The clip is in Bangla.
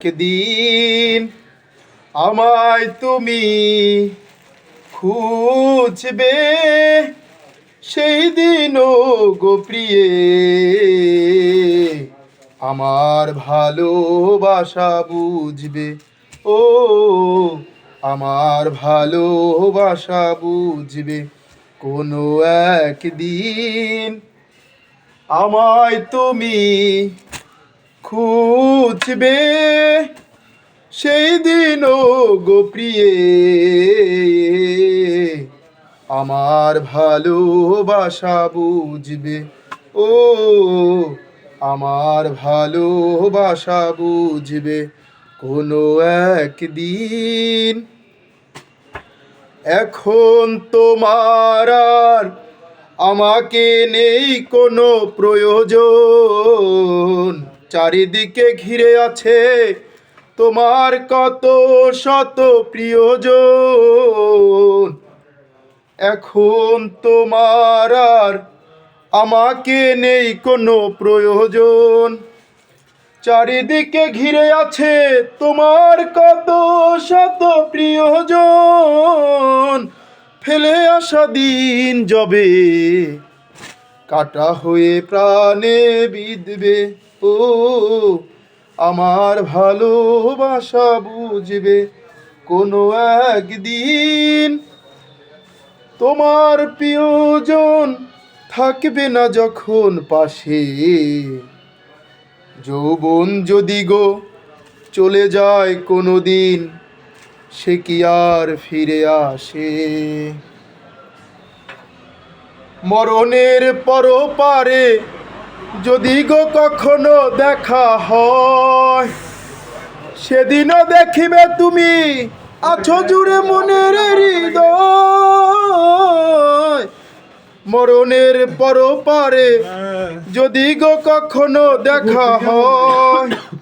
একদিন আমায় তুমি খুঁজবে, সেই দিনও গো প্রিয়ে আমার ভালোবাসা বুঝবে। ও আমার ভালোবাসা বুঝবে কোনো একদিন আমায় তুমি খুঁজবে, সেই দিনও গো প্রিয়ে আমার ভালোবাসা বুঝবে। ও আমার ভালোবাসা বুঝবে কোনো একদিন। এখন তোমার আর আমাকে নেই কোনো প্রয়োজন, চারিদিকে ঘিরে আছে তোমার কত শত প্রিয়জন। এখন তোমার আর আমাকে নেই কোনো প্রয়োজন, চারিদিকে ঘিরে আছে তোমার কত শত প্রিয়জন। ফেলে আসা দিন যবে কাটা হয়ে প্রাণে বিঁধবে। ও আমার ভালোবাসা বুঝবে কোনো একদিন। তোমার প্রিয়জন থাকবে না যখন পাশে, যৌবন যদি গো চলে যায় কোনো দিন, সে কি আর ফিরে আসে? মরণের পরপারে যদি গো কখনো দেখা হয়, সেদিনও দেখিবে তুমি আছো জুড়ে মনের হৃদয়। মরণের পরপারে যদি গো কখনো দেখা হয়,